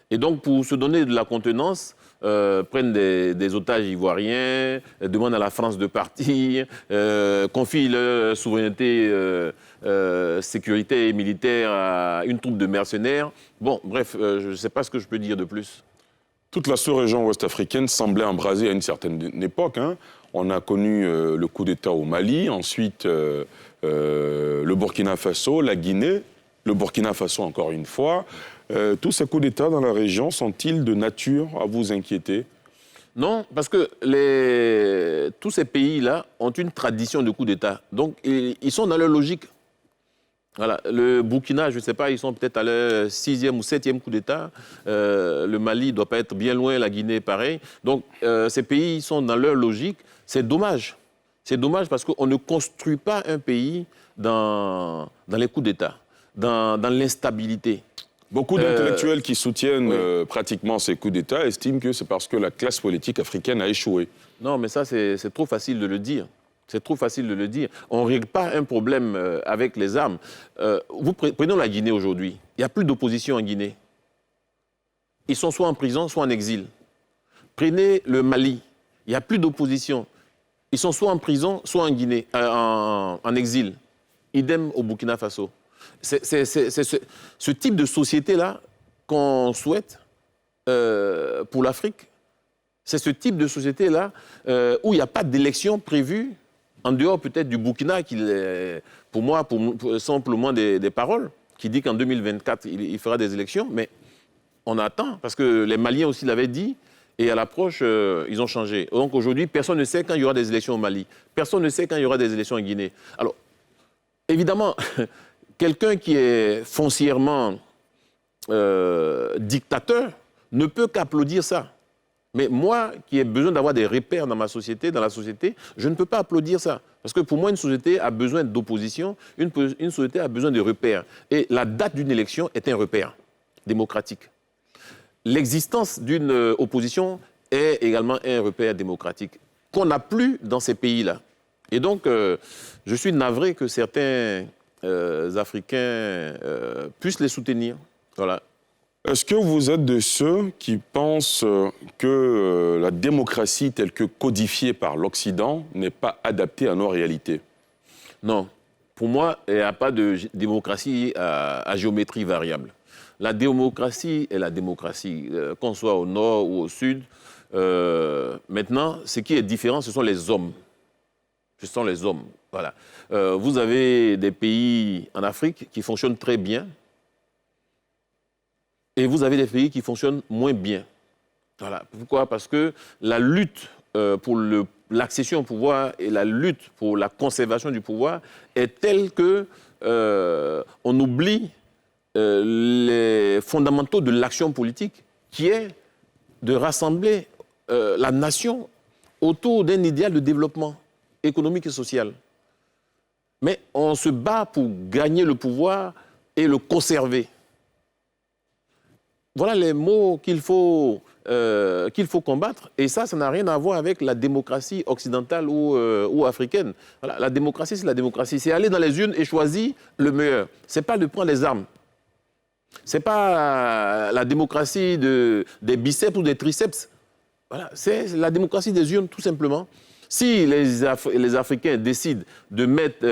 Et donc, pour se donner de la contenance, prennent des otages ivoiriens, demandent à la France de partir, confient leur souveraineté sécurité et militaire à une troupe de mercenaires. Bon, bref, je ne sais pas ce que je peux dire de plus. Toute la sous-région ouest-africaine semblait embrasée à une certaine époque. On a connu le coup d'État au Mali, ensuite le Burkina Faso, la Guinée, le Burkina Faso encore une fois. Tous ces coups d'État dans la région sont-ils de nature à vous inquiéter? Non, parce que tous ces pays-là ont une tradition de coups d'État. Donc, ils sont dans leur logique. Voilà. Le Burkina, je ne sais pas, ils sont peut-être à leur 6e ou 7e coup d'État. Le Mali ne doit pas être bien loin, la Guinée, pareil. Donc, ces pays sont dans leur logique. C'est dommage. C'est dommage parce qu'on ne construit pas un pays dans les coups d'État, dans l'instabilité. Beaucoup d'intellectuels qui soutiennent pratiquement ces coups d'État estiment que c'est parce que la classe politique africaine a échoué. Non, mais ça, c'est trop facile de le dire. C'est trop facile de le dire. On ne règle pas un problème avec les armes. Prenons la Guinée aujourd'hui. Il n'y a plus d'opposition en Guinée. ils sont soit en prison, soit en exil. Prenez le Mali, il n'y a plus d'opposition. Ils sont soit en prison, soit en Guinée, en exil. Idem au Burkina Faso. C'est ce type de société-là qu'on souhaite pour l'Afrique. C'est ce type de société-là où il n'y a pas d'élection prévue, en dehors peut-être du Burkina, qui pour moi, simplement des paroles, qui dit qu'en 2024, il fera des élections, mais on attend, parce que les Maliens aussi l'avaient dit, et à l'approche, ils ont changé. Donc aujourd'hui, personne ne sait quand il y aura des élections au Mali. Personne ne sait quand il y aura des élections en Guinée. Alors, évidemment, quelqu'un qui est foncièrement dictateur ne peut qu'applaudir ça. Mais moi, qui ai besoin d'avoir des repères dans ma société, dans la société, je ne peux pas applaudir ça. Parce que pour moi, une société a besoin d'opposition, une société a besoin de repères. Et la date d'une élection est un repère démocratique. L'existence d'une opposition est également un repère démocratique qu'on n'a plus dans ces pays-là. Et donc, je suis navré que certains Africains puissent les soutenir. Voilà. Est-ce que vous êtes de ceux qui pensent que la démocratie telle que codifiée par l'Occident n'est pas adaptée à nos réalités? Non. Pour moi, il n'y a pas de démocratie à géométrie variable. La démocratie est la démocratie, qu'on soit au nord ou au sud. Maintenant, ce qui est différent, ce sont les hommes. Ce sont les hommes. Voilà. Vous avez des pays en Afrique qui fonctionnent très bien. Et vous avez des pays qui fonctionnent moins bien. Voilà. Pourquoi? Parce que la lutte pour l'accession au pouvoir et la lutte pour la conservation du pouvoir est telle que on oublie les fondamentaux de l'action politique, qui est de rassembler la nation autour d'un idéal de développement économique et social. Mais on se bat pour gagner le pouvoir et le conserver. Voilà les mots qu'il faut combattre. Et ça n'a rien à voir avec la démocratie occidentale ou africaine. Voilà, la démocratie, c'est la démocratie. C'est aller dans les urnes et choisir le meilleur. Ce n'est pas de prendre les armes. Ce n'est pas la démocratie des biceps ou des triceps. Voilà, c'est la démocratie des urnes, tout simplement. Si les Africains décident de mettre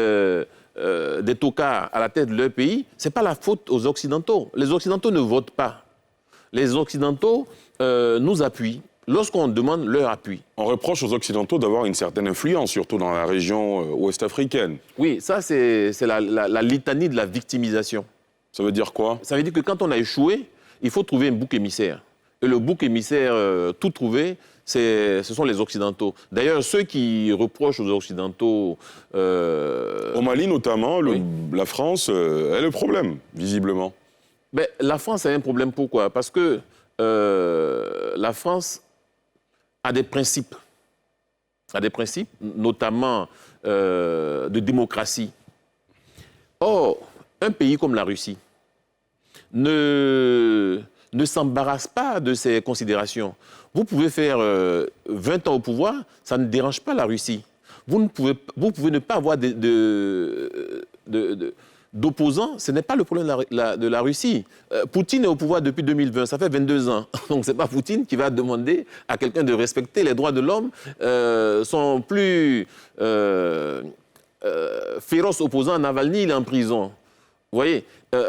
des tocards à la tête de leur pays, ce n'est pas la faute aux Occidentaux. Les Occidentaux ne votent pas. Les Occidentaux nous appuient lorsqu'on demande leur appui. On reproche aux Occidentaux d'avoir une certaine influence, surtout dans la région ouest-africaine. Oui, ça c'est la litanie de la victimisation. Ça veut dire quoi? Ça veut dire que quand on a échoué, il faut trouver un bouc émissaire. Et le bouc émissaire tout trouvé, ce sont les Occidentaux. D'ailleurs, ceux qui reprochent aux Occidentaux... Au Mali notamment, oui, la France est le problème, visiblement. Ben, la France a un problème, pourquoi? Parce que la France a des principes. Notamment de démocratie. Or, un pays comme la Russie ne s'embarrasse pas de ces considérations. Vous pouvez faire 20 ans au pouvoir, ça ne dérange pas la Russie. Vous pouvez ne pas avoir d'opposants, ce n'est pas le problème de la Russie. Poutine est au pouvoir depuis 2020, ça fait 22 ans. Donc ce n'est pas Poutine qui va demander à quelqu'un de respecter les droits de l'homme. Son plus féroce opposant, Navalny, il est en prison. Vous voyez,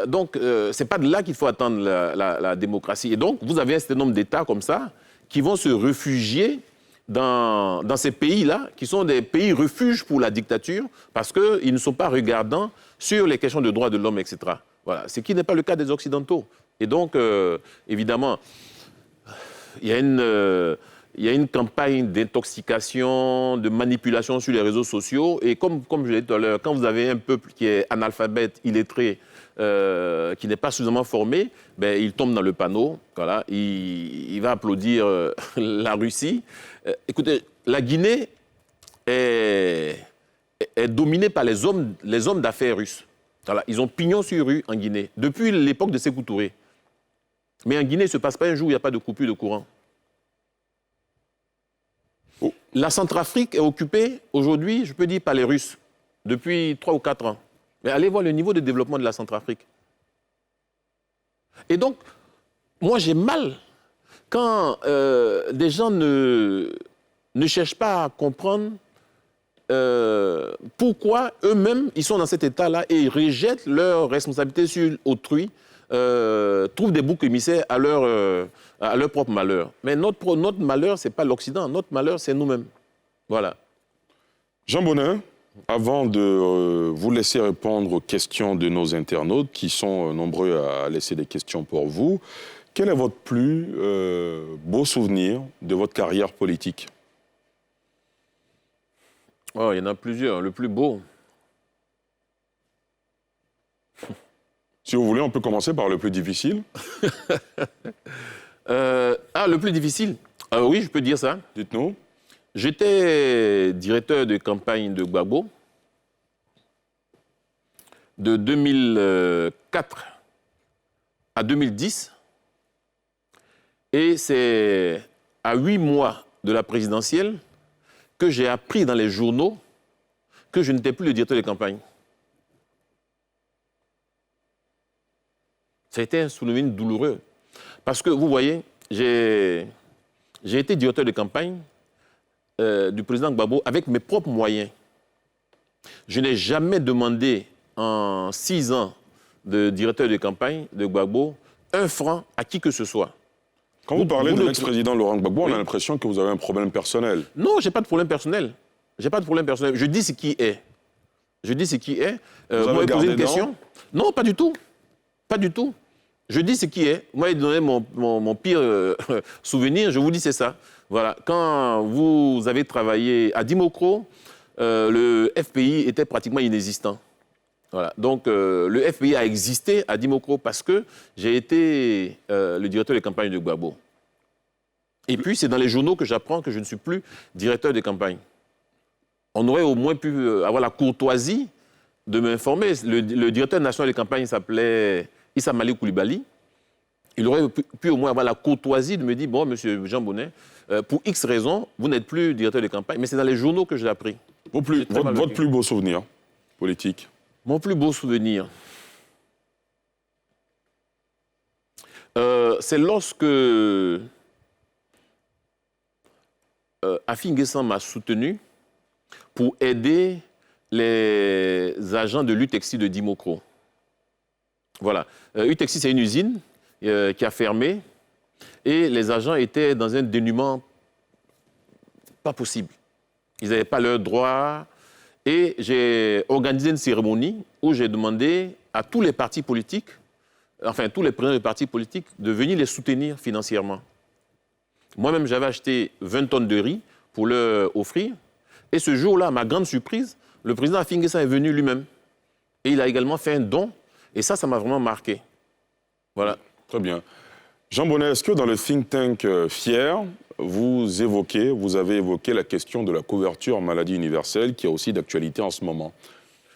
donc ce n'est pas de là qu'il faut attendre la démocratie. Et donc vous avez un certain nombre d'États comme ça qui vont se réfugier dans ces pays-là, qui sont des pays refuges pour la dictature, parce qu'ils ne sont pas regardants sur les questions de droits de l'homme, etc. Voilà. Ce qui n'est pas le cas des Occidentaux. Et donc, évidemment, il y a une campagne d'intoxication, de manipulation sur les réseaux sociaux. Et comme je l'ai dit tout à l'heure, quand vous avez un peuple qui est analphabète, illettré, qui n'est pas suffisamment formé, ben, il tombe dans le panneau. Voilà, il va applaudir la Russie. Écoutez, la Guinée est dominée par les hommes d'affaires russes. Voilà, ils ont pignon sur rue en Guinée, depuis l'époque de Sékou Touré. Mais en Guinée, il ne se passe pas un jour où il n'y a pas de coupure de courant. La Centrafrique est occupée aujourd'hui, je peux dire, par les Russes, depuis 3 ou 4 ans. Mais allez voir le niveau de développement de la Centrafrique. Et donc, moi j'ai mal quand des gens ne cherchent pas à comprendre pourquoi eux-mêmes, ils sont dans cet état-là et ils rejettent leurs responsabilités sur autrui, trouvent des boucs émissaires à leur propre malheur. Mais notre malheur, ce n'est pas l'Occident. Notre malheur, c'est nous-mêmes. Voilà. Jean Bonin, avant de vous laisser répondre aux questions de nos internautes, qui sont nombreux à laisser des questions pour vous, quel est votre plus beau souvenir de votre carrière politique? Oh, il y en a plusieurs. Le plus beau. Si vous voulez, on peut commencer par le plus difficile. Le plus difficile. Oui, je peux dire ça. Dites-nous. J'étais directeur de campagne de Gbagbo de 2004 à 2010. Et c'est à 8 mois de la présidentielle que j'ai appris dans les journaux que je n'étais plus le directeur de campagne. Ça a été un souvenir douloureux. Parce que, vous voyez, j'ai été directeur de campagne du président Gbagbo avec mes propres moyens. Je n'ai jamais demandé en 6 ans de directeur de campagne de Gbagbo 1 franc à qui que ce soit. Quand vous parlez de l'ex-président Laurent Gbagbo, on a l'impression que vous avez un problème personnel. Non, je n'ai pas de problème personnel. Je n'ai pas de problème personnel. Je dis ce qui est. Je dis ce qui est. Vous m'avez posé une question? Non, pas du tout. Pas du tout. Je dis ce qui est. Moi, j'ai donné mon pire souvenir. Je vous dis c'est ça. Voilà. Quand vous avez travaillé à Dimokro, le FPI était pratiquement inexistant. Voilà. Donc, le FPI a existé à Dimokro parce que j'ai été le directeur de campagne de Gbagbo. Et puis, c'est dans les journaux que j'apprends que je ne suis plus directeur de campagne. On aurait au moins pu avoir la courtoisie de m'informer. Le directeur national de campagne s'appelait Issa Malik Koulibaly. Il aurait pu au moins avoir la courtoisie de me dire, bon, monsieur Jean Bonin, pour X raisons, vous n'êtes plus directeur de campagne. Mais c'est dans les journaux que je l'ai appris. Votre plus beau souvenir politique? Mon plus beau souvenir, c'est lorsque Afi N'Guessan m'a soutenu pour aider les agents de l'Utexi de Dimokro. Voilà. Utexi, c'est une usine qui a fermé et les agents étaient dans un dénuement pas possible. Ils n'avaient pas leurs droits. Et j'ai organisé une cérémonie où j'ai demandé à tous les partis politiques, enfin tous les présidents de partis politiques, de venir les soutenir financièrement. Moi-même, j'avais acheté 20 tonnes de riz pour leur offrir. Et ce jour-là, à ma grande surprise, le président Afi N'Guessan est venu lui-même. Et il a également fait un don. Et ça m'a vraiment marqué. Voilà. Très bien. Jean Bonin, est-ce que dans le think tank FIER, vous avez évoqué la question de la couverture maladie universelle, qui est aussi d'actualité en ce moment?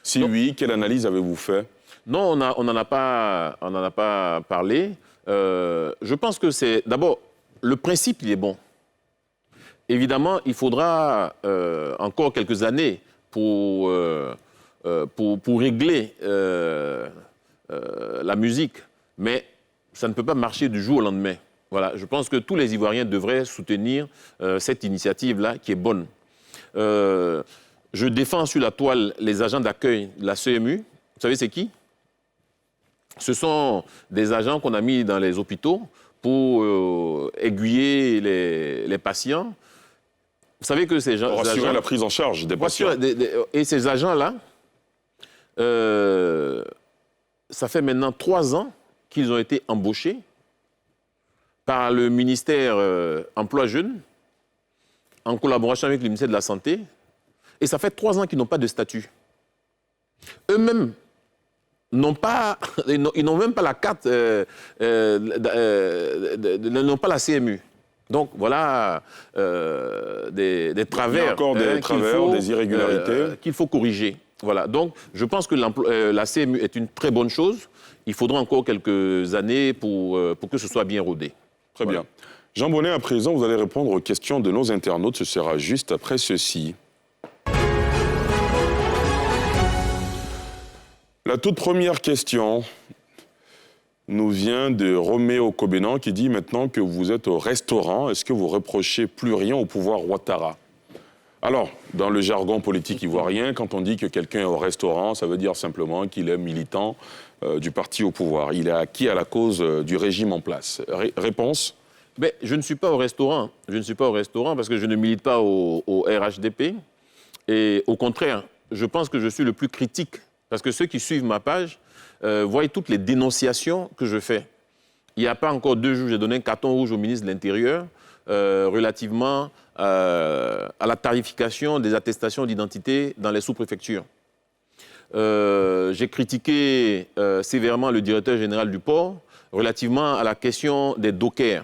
Si oui, quelle analyse avez-vous fait? Non, on n'en a pas parlé. Je pense que c'est... D'abord, le principe, il est bon. Évidemment, il faudra encore quelques années pour régler la musique. Mais ça ne peut pas marcher du jour au lendemain. Voilà, je pense que tous les Ivoiriens devraient soutenir cette initiative-là, qui est bonne. Je défends sur la toile les agents d'accueil de la CMU. Vous savez c'est qui? Ce sont des agents qu'on a mis dans les hôpitaux pour aiguiller les patients. Vous savez que ces gens... Pour assurer la prise en charge des patients. Et ces agents-là, ça fait maintenant 3 ans qu'ils ont été embauchés par le ministère Emploi Jeunes, en collaboration avec le ministère de la Santé. Et ça fait 3 ans qu'ils n'ont pas de statut. Eux-mêmes n'ont même pas la carte, n'ont pas la CMU. Donc voilà des travers. Il y a encore des travers, des irrégularités. Qu'il faut corriger. Voilà. Donc je pense que la CMU est une très bonne chose. Il faudra encore quelques années pour que ce soit bien rodé. Très bien. Jean Bonin, à présent, vous allez répondre aux questions de nos internautes. Ce sera juste après ceci. La toute première question nous vient de Roméo Kobenan qui dit maintenant que vous êtes au restaurant, est-ce que vous reprochez plus rien au pouvoir Ouattara? Alors, dans le jargon politique ivoirien, quand on dit que quelqu'un est au restaurant, ça veut dire simplement qu'il est militant du parti au pouvoir. Il est acquis à la cause du régime en place. Réponse? Mais je ne suis pas au restaurant. Je ne suis pas au restaurant parce que je ne milite pas au RHDP. Et au contraire, je pense que je suis le plus critique. Parce que ceux qui suivent ma page voient toutes les dénonciations que je fais. Il n'y a pas encore 2 jours, j'ai donné un carton rouge au ministre de l'Intérieur relativement à la tarification des attestations d'identité dans les sous-préfectures. J'ai critiqué sévèrement le directeur général du port relativement à la question des dockers.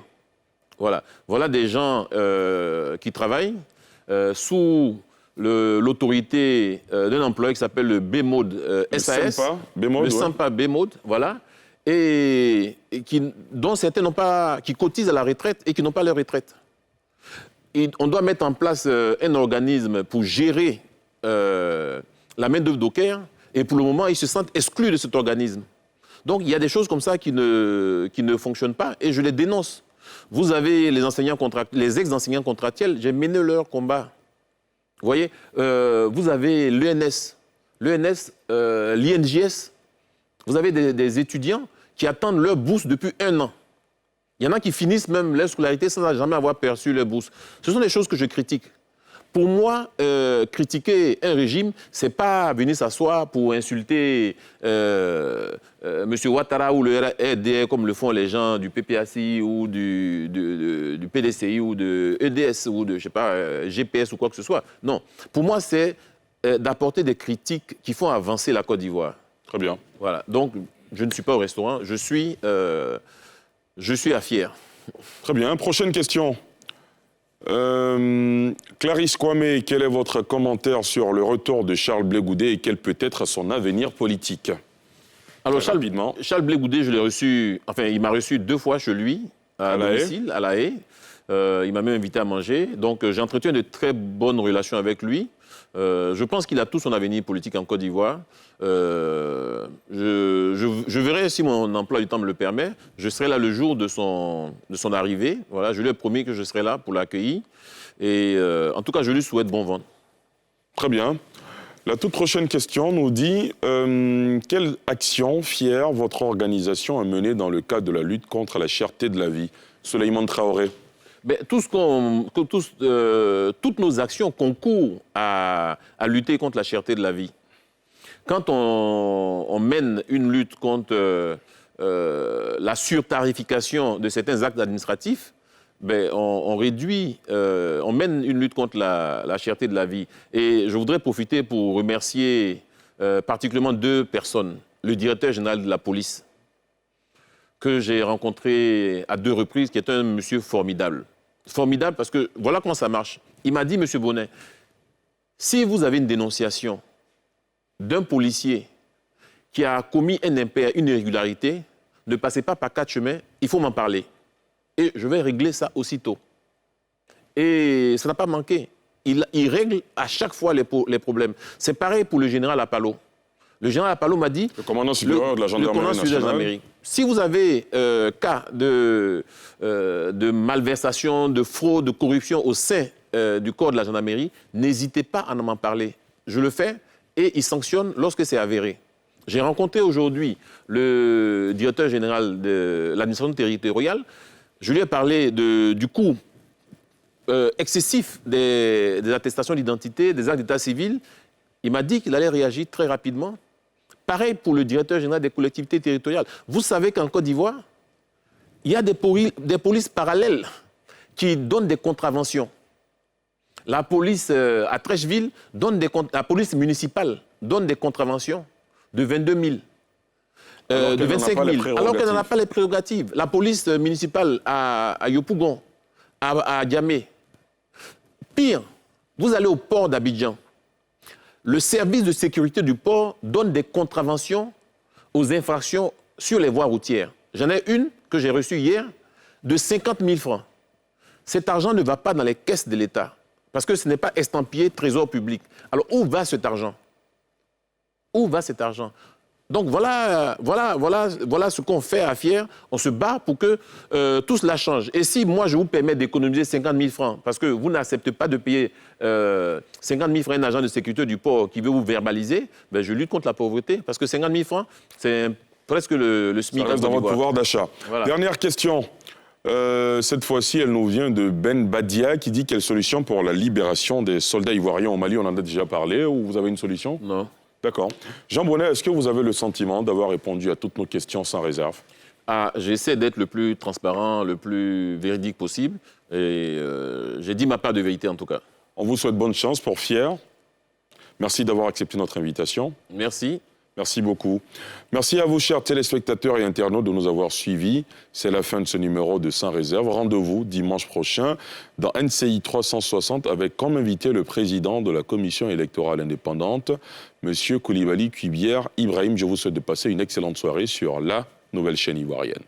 Voilà des gens qui travaillent sous l'autorité d'un employé qui s'appelle le BMOD SAS, le SAMPA BMOD, voilà, et dont certains qui cotisent à la retraite et qui n'ont pas leur retraite. Et on doit mettre en place un organisme pour gérer la main-d'œuvre docker, et pour le moment, ils se sentent exclus de cet organisme. Donc, il y a des choses comme ça qui ne fonctionnent pas, et je les dénonce. Vous avez les ex-enseignants contractuels, j'ai mené leur combat. Vous voyez, vous avez l'ENS, l'INJS, vous avez des étudiants qui attendent leur bourse depuis 1 an. Il y en a qui finissent même leur scolarité sans jamais avoir perçu leur bourse. Ce sont des choses que je critique. Pour moi, critiquer un régime, ce n'est pas venir s'asseoir pour insulter M. Ouattara ou le RDR comme le font les gens du PPACI ou du PDCI ou de EDS ou de, je sais pas, GPS ou quoi que ce soit. Non. Pour moi, c'est d'apporter des critiques qui font avancer la Côte d'Ivoire. Très bien. Voilà. Donc, je ne suis pas au restaurant, je suis à Fier. Très bien. Prochaine question. Clarisse Kwame, quel est votre commentaire sur le retour de Charles Blé Goudé et quel peut être son avenir politique? Alors, Charles Blé Goudé, je l'ai reçu, enfin, il m'a reçu 2 fois chez lui, à domicile, à La Haye. Il m'a même invité à manger. Donc, j'ai entretenu de très bonnes relations avec lui. Je pense qu'il a tout son avenir politique en Côte d'Ivoire. Je verrai si mon emploi du temps me le permet. Je serai là le jour de son arrivée. Voilà, je lui ai promis que je serai là pour l'accueillir. Et en tout cas, je lui souhaite bon vent. Très bien. La toute prochaine question nous dit quelle action fière votre organisation a menée dans le cadre de la lutte contre la cherté de la vie? Souleymane Traoré. Ben, toutes nos actions concourent à lutter contre la cherté de la vie. Quand on mène une lutte contre la surtarification de certains actes administratifs, ben, on mène une lutte contre la cherté de la vie. Et je voudrais profiter pour remercier particulièrement 2 personnes. Le directeur général de la police, que j'ai rencontré à 2 reprises, qui est un monsieur formidable. Formidable parce que voilà comment ça marche. Il m'a dit, monsieur Bonnet, si vous avez une dénonciation d'un policier qui a commis un impair, une irrégularité, ne passez pas par 4 chemins, il faut m'en parler. Et je vais régler ça aussitôt. Et ça n'a pas manqué. Il règle à chaque fois les problèmes. C'est pareil pour le général Apallo. Le général Apallo m'a dit... Le commandant supérieur de la gendarmerie nationale. Si vous avez cas de malversation, de fraude, de corruption au sein du corps de la gendarmerie, n'hésitez pas à m'en parler. Je le fais et il sanctionne lorsque c'est avéré. J'ai rencontré aujourd'hui le directeur général de l'administration territoriale. Je lui ai parlé du coût excessif des attestations d'identité, des actes d'état civil. Il m'a dit qu'il allait réagir très rapidement. Pareil pour le directeur général des collectivités territoriales. Vous savez qu'en Côte d'Ivoire, il y a des polices parallèles qui donnent des contraventions. La police à Trècheville, la police municipale donne des contraventions de 22 000, de 25 000, alors qu'elle n'en a pas les prérogatives. La police municipale à Yopougon, à Diamé. Pire, vous allez au port d'Abidjan. Le service de sécurité du port donne des contraventions aux infractions sur les voies routières. J'en ai une que j'ai reçue hier de 50 000 francs. Cet argent ne va pas dans les caisses de l'État parce que ce n'est pas estampillé trésor public. Alors où va cet argent? Où va cet argent? Donc voilà ce qu'on fait à Fier. On se bat pour que tout cela change. Et si moi, je vous permets d'économiser 50 000 francs, parce que vous n'acceptez pas de payer 50 000 francs à un agent de sécurité du port qui veut vous verbaliser, ben je lutte contre la pauvreté. Parce que 50 000 francs, c'est presque le SMIC. Ça reste dans votre pouvoir d'achat. Voilà. Dernière question. Cette fois-ci, elle nous vient de Ben Badia qui dit quelle solution pour la libération des soldats ivoiriens au Mali. On en a déjà parlé, ou vous avez une solution? Non. D'accord. Jean Bonnet, est-ce que vous avez le sentiment d'avoir répondu à toutes nos questions sans réserve? J'essaie d'être le plus transparent, le plus véridique possible. Et j'ai dit ma part de vérité en tout cas. On vous souhaite bonne chance pour Fier. Merci d'avoir accepté notre invitation. Merci. Merci beaucoup. Merci à vous, chers téléspectateurs et internautes, de nous avoir suivis. C'est la fin de ce numéro de Sans Réserve. Rendez-vous dimanche prochain dans NCI 360 avec comme invité le président de la Commission électorale indépendante, M. Koulibaly Kuibière Ibrahim. Je vous souhaite de passer une excellente soirée sur la nouvelle chaîne ivoirienne.